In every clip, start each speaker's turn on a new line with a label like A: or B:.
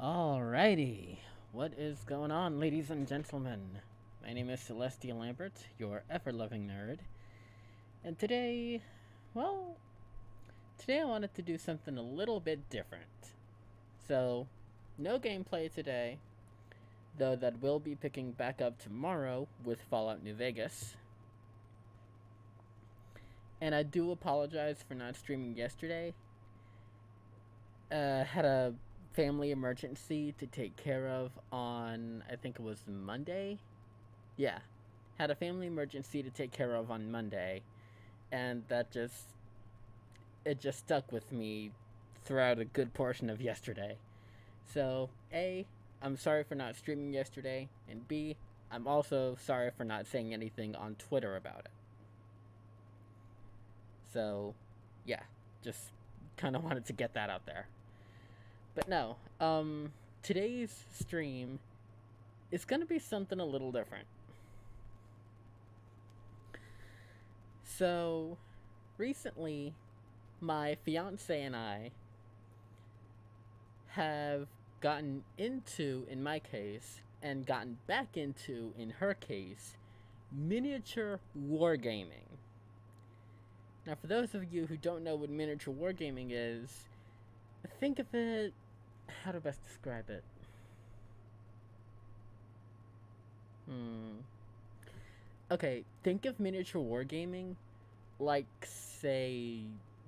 A: Alrighty, what is going on, ladies and gentlemen? My name is Celestia Lambert, your ever-loving nerd, and well, today I wanted to do something a little bit different. So, no gameplay today, though that will be picking back up tomorrow with Fallout New Vegas. And I do apologize for not streaming yesterday. Had a family emergency to take care of on, I think it was Monday. Yeah, had a family emergency to take care of on Monday, and it just stuck with me throughout a good portion of yesterday. So, A, I'm sorry for not streaming yesterday, and B, I'm also sorry for not saying anything on Twitter about it. So, yeah, just kind of wanted to get that out there. But no, today's stream is gonna be something a little different. So, recently, my fiance and I have gotten into, in my case, and gotten back into, in her case, miniature wargaming. Now, for those of you who don't know what miniature wargaming is, think of it. How to best describe it? Okay, think of miniature wargaming like, say,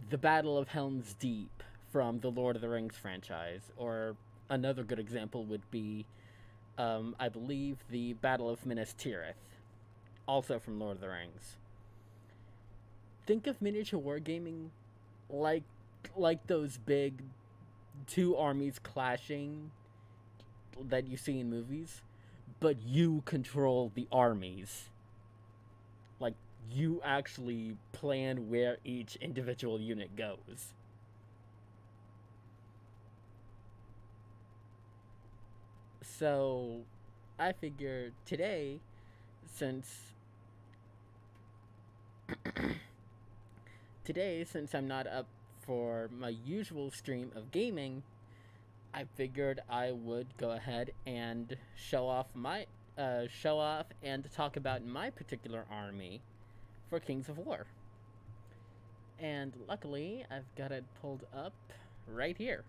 A: the Battle of Helm's Deep from the Lord of the Rings franchise, or another good example would be, I believe, the Battle of Minas Tirith, also from Lord of the Rings. Think of miniature wargaming like those big two armies clashing that you see in movies, but you control the armies. Like, you actually plan where each individual unit goes. So, I figure since since I'm not up for my usual stream of gaming, I figured I would go ahead and show off and talk about my particular army for Kings of War. And luckily, I've got it pulled up right here.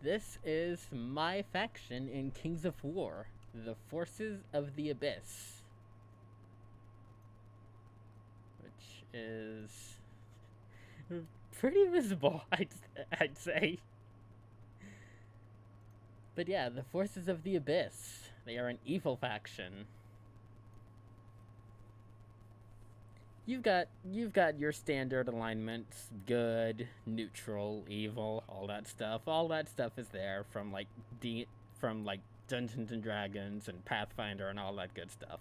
A: This is my faction in Kings of War, the Forces of the Abyss. Which is pretty visible, I'd say. But yeah, the Forces of the Abyss. They are an evil faction. You've got your standard alignments: good, neutral, evil, all that stuff. All that stuff is there from Dungeons and Dragons and Pathfinder and all that good stuff.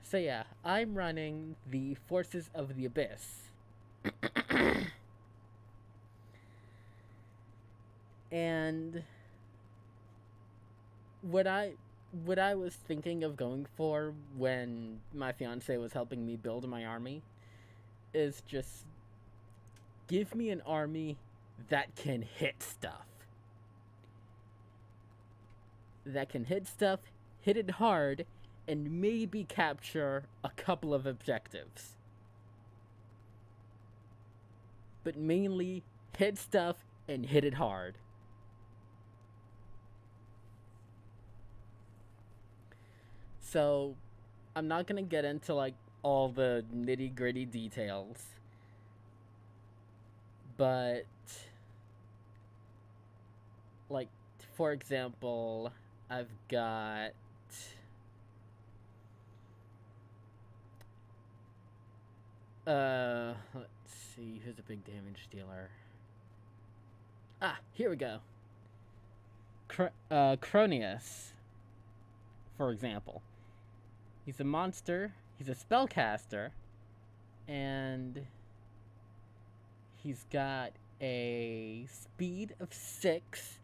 A: So yeah, I'm running the Forces of the Abyss. And what I was thinking of going for when my fiance was helping me build my army is just give me an army that can hit stuff. That can hit stuff, hit it hard, and maybe capture a couple of objectives. But mainly hit stuff and hit it hard. So, I'm not gonna get into like all the nitty gritty details, but like, for example, I've got let's see, who's a big damage dealer? Ah, here we go. Cronius, for example. He's a monster, he's a spellcaster, and he's got a speed of 6,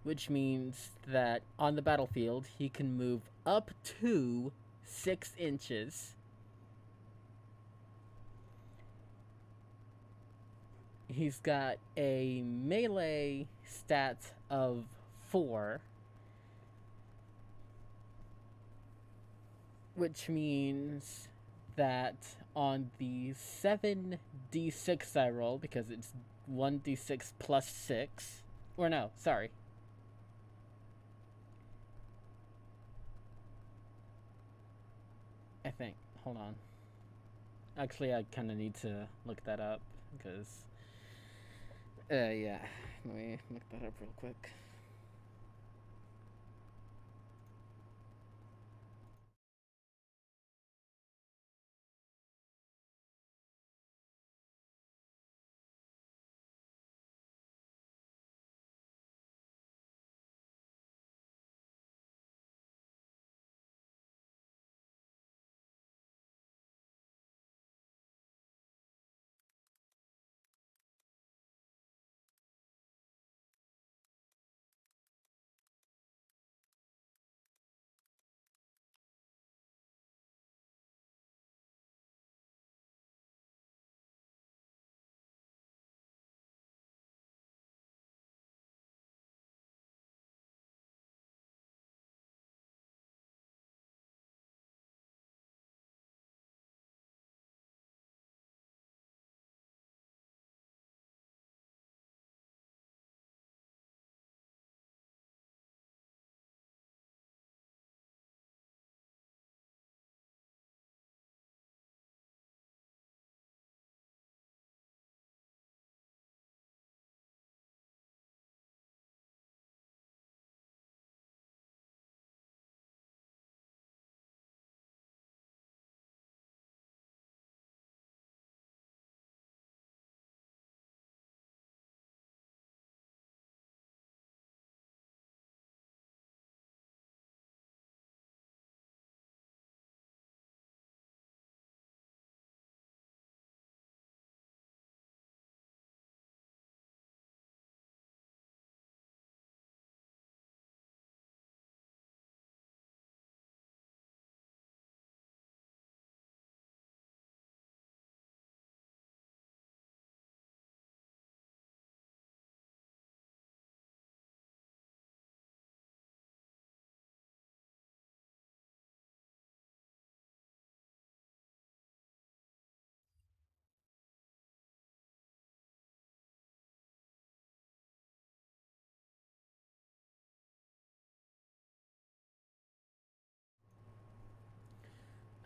A: which means that on the battlefield he can move up to 6 inches. He's got a melee stat of 4, which means that on the 7d6 I roll, because it's 1d6 plus 6, or no, sorry. I think. Hold on. Actually, I kind of need to look that up because, yeah. Let me look that up real quick.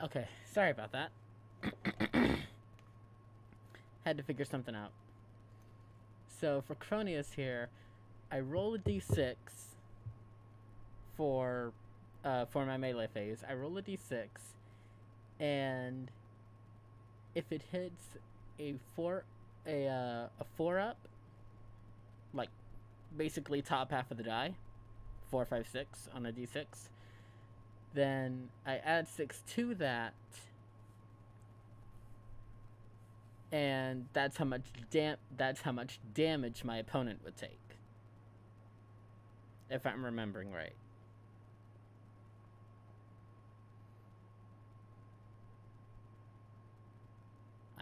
A: Okay, sorry about that. Had to figure something out. So for Cronius here, I roll a d6 for my melee phase. I roll a d6, and if it hits a a 4 up, like basically top half of the die, 4, 5, 6 on a d6, then I add 6 to that, and that's how much damage my opponent would take, if I'm remembering right.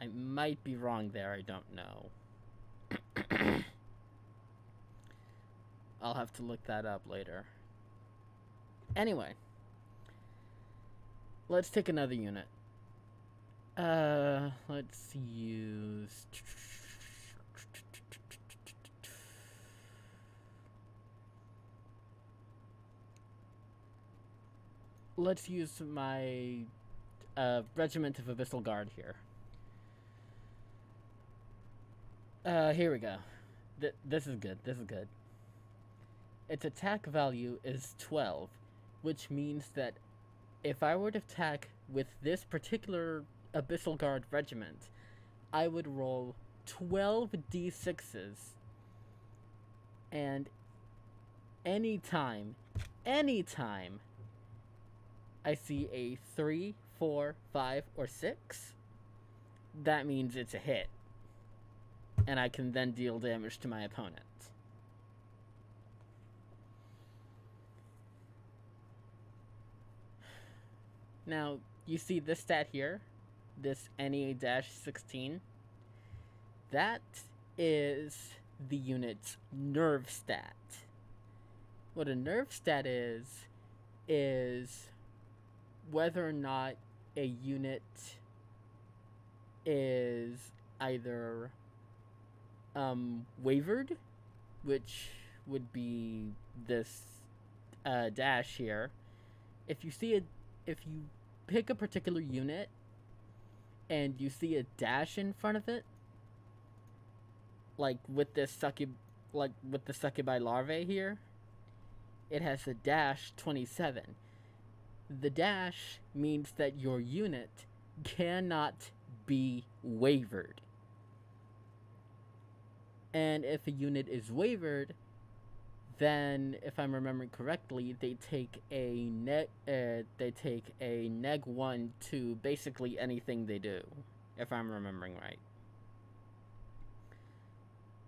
A: I might be wrong there, I don't know. I'll have to look that up later. Anyway, let's take another unit. Let's use... Let's use my Regiment of Abyssal Guard here. Here we go. This is good. This is good. Its attack value is 12, which means that if I were to attack with this particular Abyssal Guard regiment, I would roll 12 d6s, and anytime I see a 3, 4, 5, or 6, that means it's a hit, and I can then deal damage to my opponent. Now, you see this stat here, this NE-16, that is the unit's nerve stat. What a nerve stat is whether or not a unit is either wavered, which would be this dash here. If you pick a particular unit and you see a dash in front of it, like with the succubi larvae here, it has a dash 27. The dash means that your unit cannot be wavered. And if a unit is wavered, then if I'm remembering correctly, they take a neg 1 to basically anything they do, if I'm remembering right.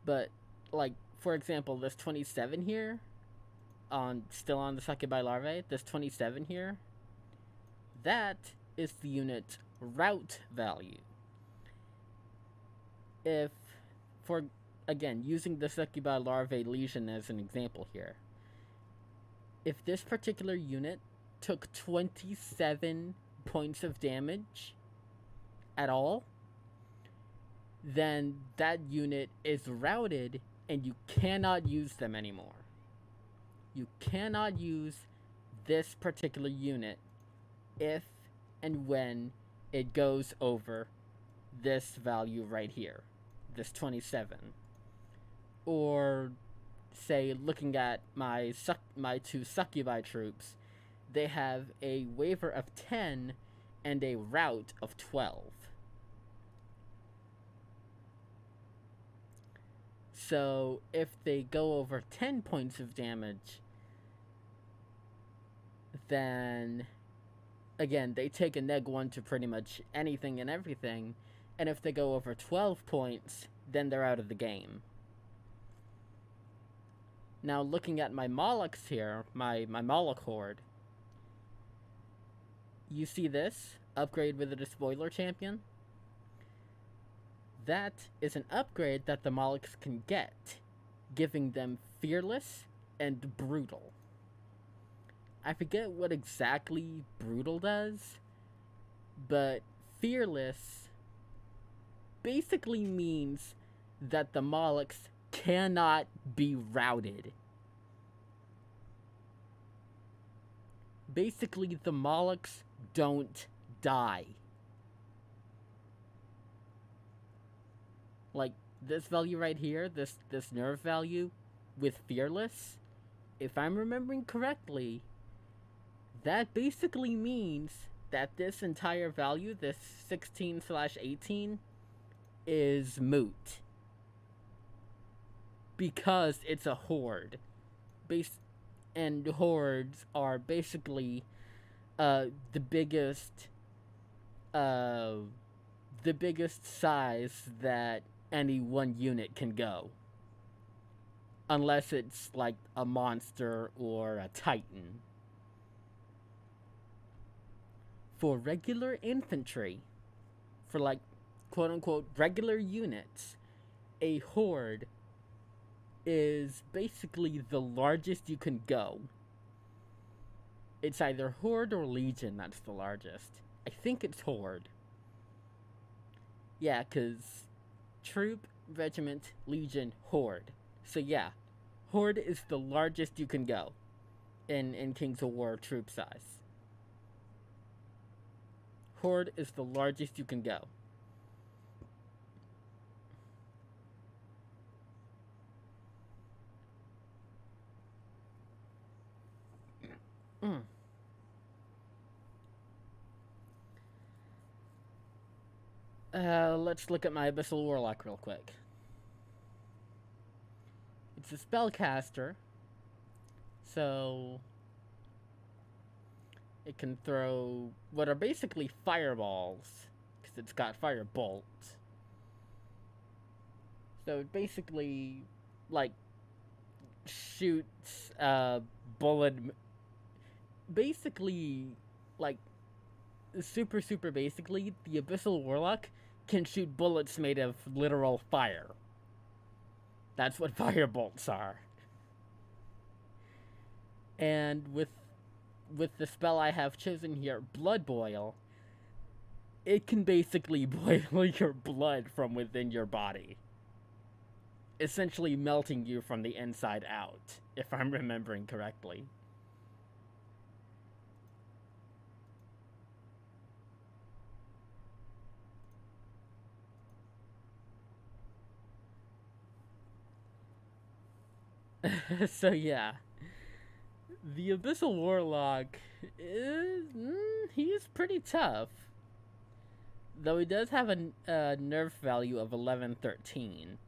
A: But like, for example, this 27 here, still on the succubi larvae, this 27 here, that is the unit's route value. If, for again, using the succubi larvae lesion as an example here, if this particular unit took 27 points of damage at all, then that unit is routed and you cannot use them anymore. You cannot use this particular unit if and when it goes over this value right here, this 27. Or say, looking at my two succubi troops, they have a waver of 10 and a route of 12. So if they go over 10 points of damage, then again, they take a neg 1 to pretty much anything and everything. And if they go over 12 points, then they're out of the game. Now, looking at my Molochs here, my Moloch horde, you see this? Upgrade with a Despoiler champion? That is an upgrade that the Molochs can get, giving them Fearless and Brutal. I forget what exactly Brutal does, but Fearless basically means that the Molochs cannot be routed. Basically, the Molochs don't die. Like, this value right here, this nerve value with Fearless, if I'm remembering correctly, that basically means that this entire value, this 16/18, is moot. Because it's a horde. And hordes are basically the biggest size that any one unit can go. Unless it's like a monster or a titan. For regular infantry, for like quote unquote regular units, a horde is basically the largest you can go. It's either horde or legion that's the largest. I think it's horde. Yeah, because troop, regiment, legion, horde. So yeah, horde is the largest you can go in Kings of War troop size. Horde is the largest you can go. Let's look at my Abyssal Warlock real quick. It's a spellcaster, so it can throw what are basically fireballs, because it's got firebolt. So it basically, like, shoots bullet. Basically, like, super basically, the Abyssal Warlock can shoot bullets made of literal fire. That's what firebolts are. And with the spell I have chosen here, Blood Boil, it can basically boil your blood from within your body, essentially melting you from the inside out, if I'm remembering correctly. So yeah, the Abyssal Warlock is he's pretty tough, though he does have a nerf value of 1113,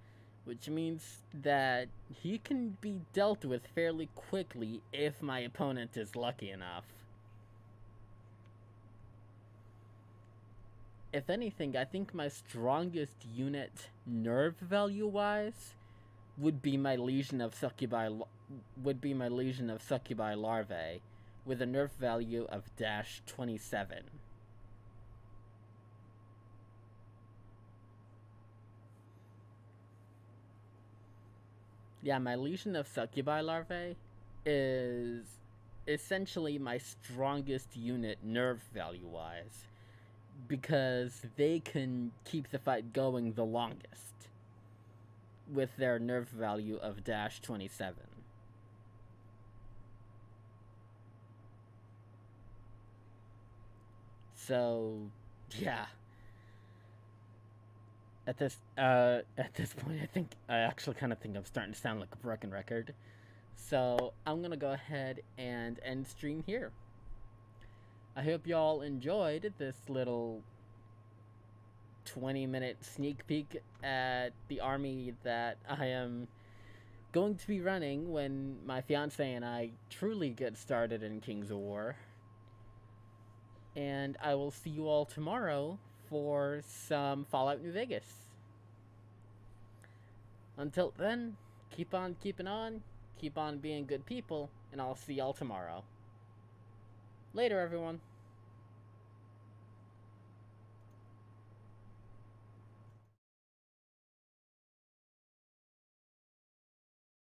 A: which means that he can be dealt with fairly quickly if my opponent is lucky enough. If anything, I think my strongest unit nerve value wise would be my Legion of Succubi Larvae with a nerf value of -27. Yeah, my Legion of Succubi Larvae is essentially my strongest unit nerve value wise, because they can keep the fight going the longest with their nerf value of -27. So, yeah. At this point, I actually kind of think I'm starting to sound like a broken record. So I'm gonna go ahead and end stream here. I hope y'all enjoyed this little 20-minute sneak peek at the army that I am going to be running when my fiance and I truly get started in Kings of War. And I will see you all tomorrow for some Fallout New Vegas. Until then, keep on keeping on, keep on being good people, and I'll see y'all tomorrow. Later, everyone.